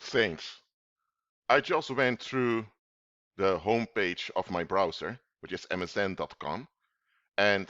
Saints, I just went through the homepage of my browser, which is msn.com, and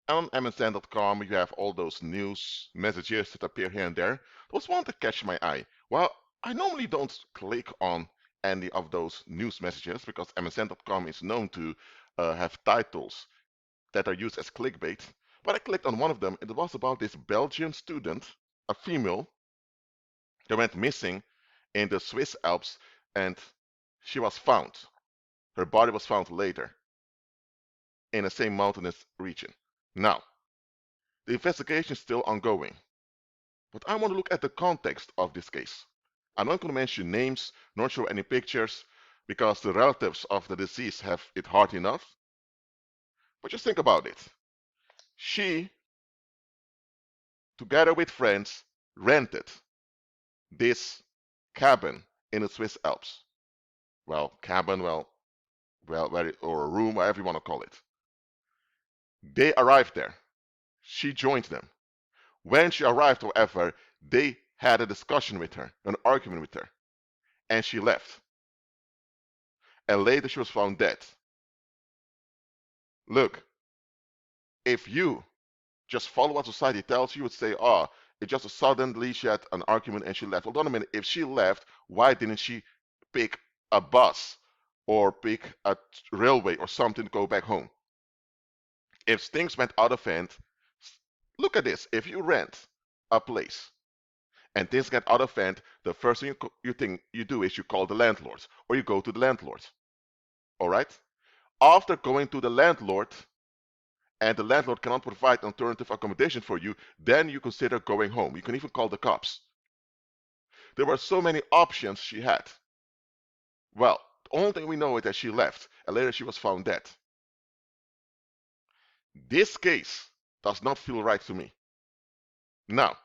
on msn.com you have all those news messages that appear here and there. There was one that catch my eye. Well, I normally don't click on any of those news messages because msn.com is known to have titles that are used as clickbait. But I clicked on one of them, and it was about this Belgian student, a female, that went missing in the Swiss Alps, and she was found. Her body was found later in the same mountainous region. Now, the investigation is still ongoing, but I want to look at the context of this case. I'm not going to mention names nor show any pictures because the relatives of the deceased have it hard enough. But just think about it. She, together with friends, rented this cabin in the Swiss Alps. Well, cabin, or a room, whatever you want to call it. They arrived there. She joined them. When she arrived, however, they had a discussion with her, an argument with her, and she left. And later she was found dead. Look, if you just follow what society tells you, you would say, oh, it just suddenly she had an argument and she left. Hold on a minute. If she left, why didn't she pick a bus or pick a railway or something to go back home? If things went out of hand, look at this. If you rent a place and things get out of hand, the first thing you do is you call the landlord or you go to the landlord. All right? After going to the landlord and the landlord cannot provide alternative accommodation for you, then you consider going home. You can even call the cops. There were so many options she had. Well, the only thing we know is that she left and later she was found dead. This case does not feel right to me. Now,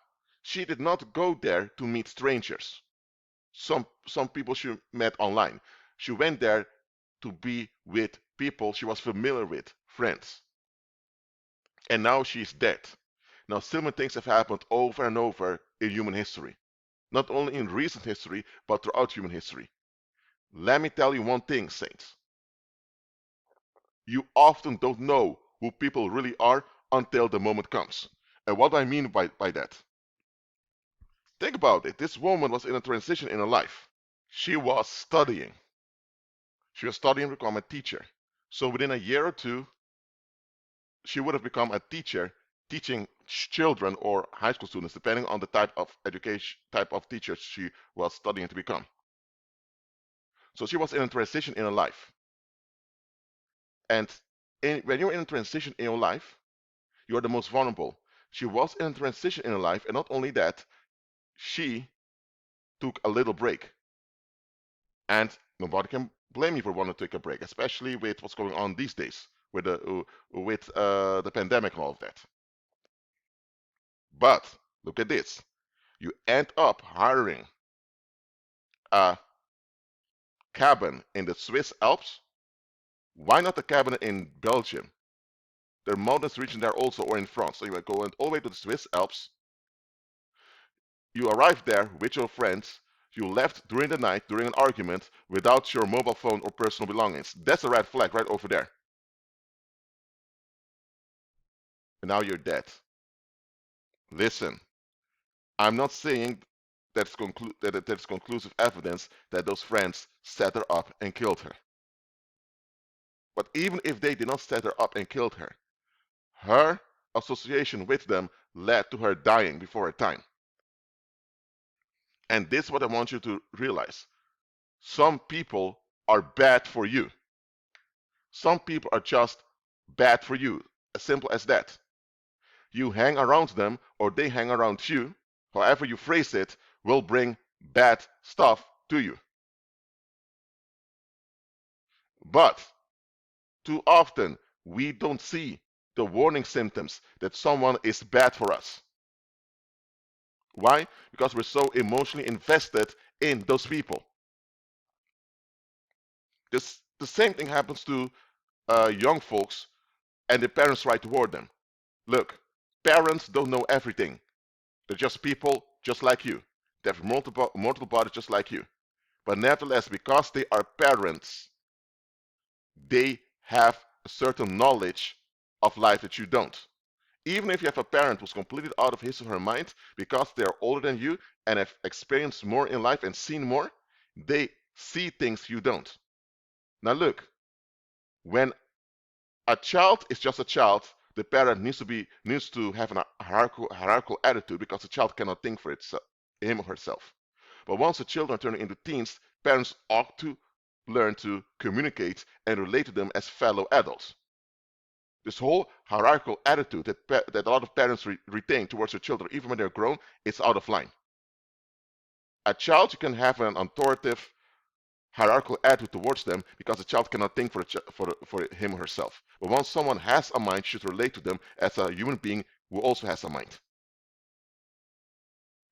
she did not go there to meet strangers. Some people she met online. She went there to be with people she was familiar with, friends. And now she's dead. Now, similar things have happened over and over in human history. Not only in recent history, but throughout human history. Let me tell you one thing, Saints. You often don't know who people really are until the moment comes. And what do I mean by that? Think about it. This woman was in a transition in her life. She was studying. She was studying to become a teacher. So within a year or two, she would have become a teacher teaching children or high school students, depending on the type of education, type of teacher she was studying to become. So she was in a transition in her life. And when you're in a transition in your life, you are the most vulnerable. She was in a transition in her life, and not only that, she took a little break. And nobody can blame you for wanting to take a break, especially with what's going on these days with the pandemic and all of that. But look at this. You end up hiring a cabin in the Swiss Alps. Why not a cabin in Belgium? There are mountainous region there also, or in France. So you are going all the way to the Swiss Alps. You arrive there with your friends. You left during the night, during an argument, without your mobile phone or personal belongings. That's a red flag right over there. And now you're dead. Listen, I'm not saying that's conclusive evidence that those friends set her up and killed her. But even if they did not set her up and killed her, her association with them led to her dying before her time. And this is what I want you to realize. Some people are bad for you. Some people are just bad for you. As simple as that. You hang around them or they hang around you, however you phrase it, will bring bad stuff to you. But too often, we don't see the warning symptoms that someone is bad for us. Why? Because we're so emotionally invested in those people. The same thing happens to young folks and the parents try to warn them. Look, parents don't know everything. They're just people just like you. They have multiple bodies just like you. But nevertheless, because they are parents, they have a certain knowledge of life that you don't. Even if you have a parent who's completely out of his or her mind because they're older than you and have experienced more in life and seen more, they see things you don't. Now look, when a child is just a child, the parent needs to have a hierarchical attitude because the child cannot think for itself, him or herself. But once the children turn into teens, parents ought to learn to communicate and relate to them as fellow adults. This whole hierarchical attitude that a lot of parents retain towards their children, even when they're grown, is out of line. A child, you can have an authoritative hierarchical attitude towards them because the child cannot think for him or herself. But once someone has a mind, you should relate to them as a human being who also has a mind.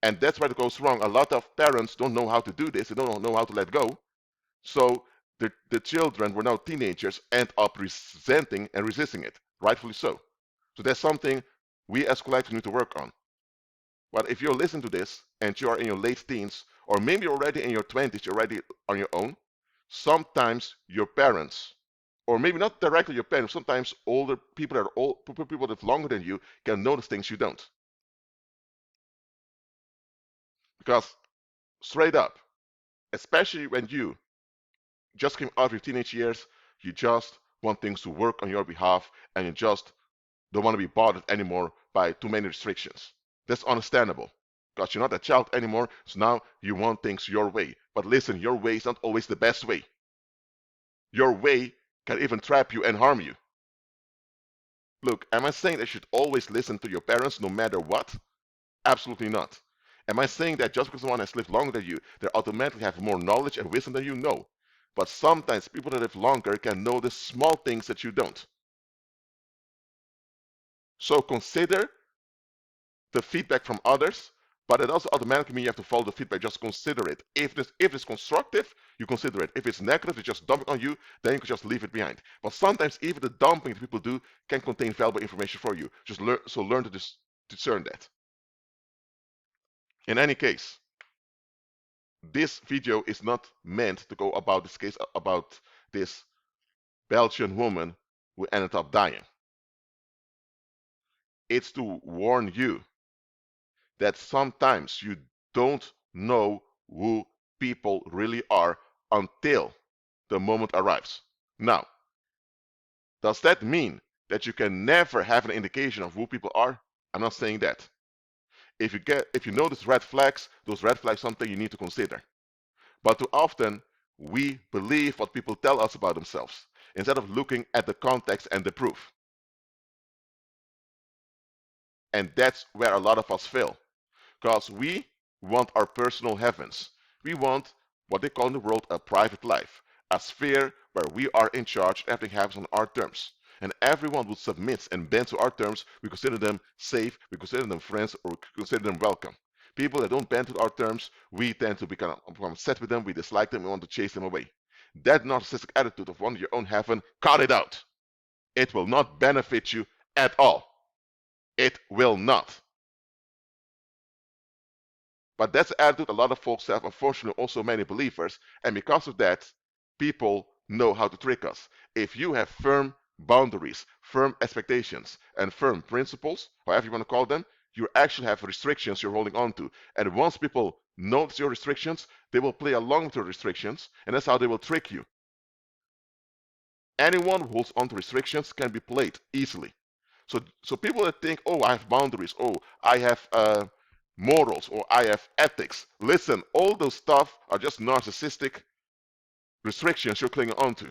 And that's where it goes wrong. A lot of parents don't know how to do this. They don't know how to let go. So the children, who are now teenagers, end up resenting and resisting it, rightfully so. So that's something we as collective need to work on. But if you're listening to this and you are in your late teens, or maybe already in your 20s, you're already on your own, sometimes your parents, or maybe not directly your parents, sometimes older people that are old, people that are longer than you can notice things you don't. Because straight up, especially when you just came out of your teenage years, you just want things to work on your behalf and you just don't want to be bothered anymore by too many restrictions. That's understandable because you're not a child anymore, so now you want things your way. But listen, your way is not always the best way. Your way can even trap you and harm you. Look, am I saying that you should always listen to your parents no matter what? Absolutely not. Am I saying that just because someone has lived longer than you, they automatically have more knowledge and wisdom than you? No. But sometimes people that live longer can know the small things that you don't. So consider the feedback from others, but it also automatically means you have to follow the feedback. Just consider it. If it's constructive, you consider it. If it's negative, it's just dumping on you, then you can just leave it behind. But sometimes even the dumping that people do can contain valuable information for you. Just learn to discern that. In any case, this video is not meant to go about this case about this Belgian woman who ended up dying. It's to warn you that sometimes you don't know who people really are until the moment arrives. Now, does that mean that you can never have an indication of who people are? I'm not saying that. If you notice red flags, those red flags are something you need to consider. But too often we believe what people tell us about themselves instead of looking at the context and the proof. And that's where a lot of us fail. Because we want our personal heavens. We want what they call in the world a private life, a sphere where we are in charge, everything happens on our terms. And everyone who submits and bends to our terms, we consider them safe, we consider them friends, or we consider them welcome. People that don't bend to our terms, we tend to become upset with them, we dislike them, we want to chase them away. That narcissistic attitude of wanting your own heaven, cut it out. It will not benefit you at all. It will not. But that's the attitude a lot of folks have, unfortunately, also many believers. And because of that, people know how to trick us. If you have firm boundaries, firm expectations, and firm principles, however you want to call them, you actually have restrictions you're holding on to. And once people notice your restrictions, they will play along with your restrictions, and that's how they will trick you. Anyone who holds on to restrictions can be played easily. So people that think, oh, I have boundaries, oh, I have morals, or I have ethics. Listen, all those stuff are just narcissistic restrictions you're clinging onto,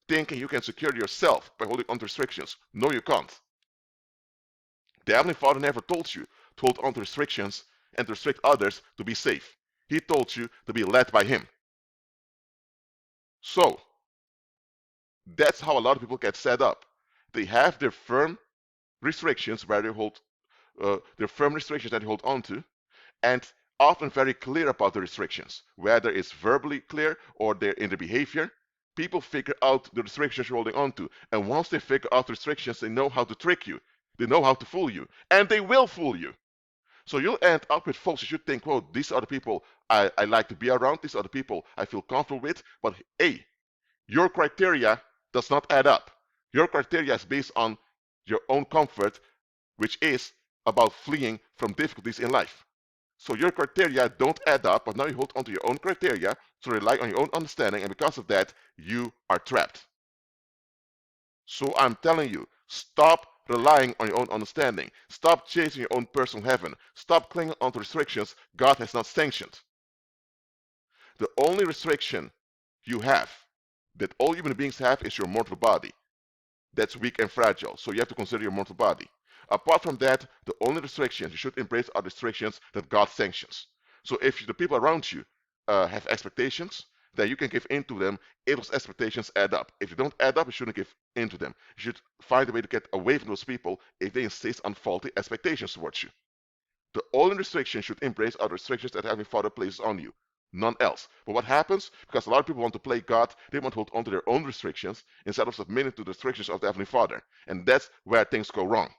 thinking you can secure yourself by holding on to restrictions. No, you can't. The Heavenly Father never told you to hold on to restrictions and to restrict others to be safe. He told you to be led by Him. So, that's how a lot of people get set up. They have their firm restrictions where they hold their firm restrictions that they hold on to, and often very clear about the restrictions, whether it's verbally clear or they're in their behavior. People figure out the restrictions you're holding on to, and once they figure out the restrictions, they know how to trick you, they know how to fool you, and they will fool you. So you'll end up with folks that you think, well, these are the people I like to be around, these are the people I feel comfortable with, but hey, your criteria does not add up. Your criteria is based on your own comfort, which is about fleeing from difficulties in life. So your criteria don't add up, but now you hold onto your own criteria to rely on your own understanding, and because of that, you are trapped. So I'm telling you, stop relying on your own understanding. Stop chasing your own personal heaven. Stop clinging onto restrictions God has not sanctioned. The only restriction you have, that all human beings have, is your mortal body. That's weak and fragile, so you have to consider your mortal body. Apart from that, the only restrictions you should embrace are restrictions that God sanctions. So if the people around you have expectations, then you can give in to them if those expectations add up. If they don't add up, you shouldn't give in to them. You should find a way to get away from those people if they insist on faulty expectations towards you. The only restrictions you should embrace are the restrictions that Heavenly Father places on you. None else. But what happens? Because a lot of people want to play God, they want to hold on to their own restrictions instead of submitting to the restrictions of the Heavenly Father. And that's where things go wrong.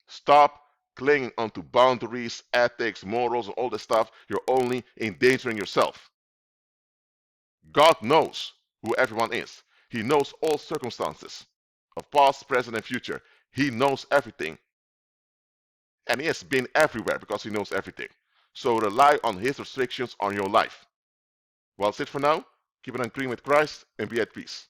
Stop clinging onto boundaries, ethics, morals, and all this stuff. You're only endangering yourself. God knows who everyone is. He knows all circumstances of past, present, and future. He knows everything. And he has been everywhere because he knows everything. So rely on his restrictions on your life. Well, that's it for now. Keep it on green with Christ and be at peace.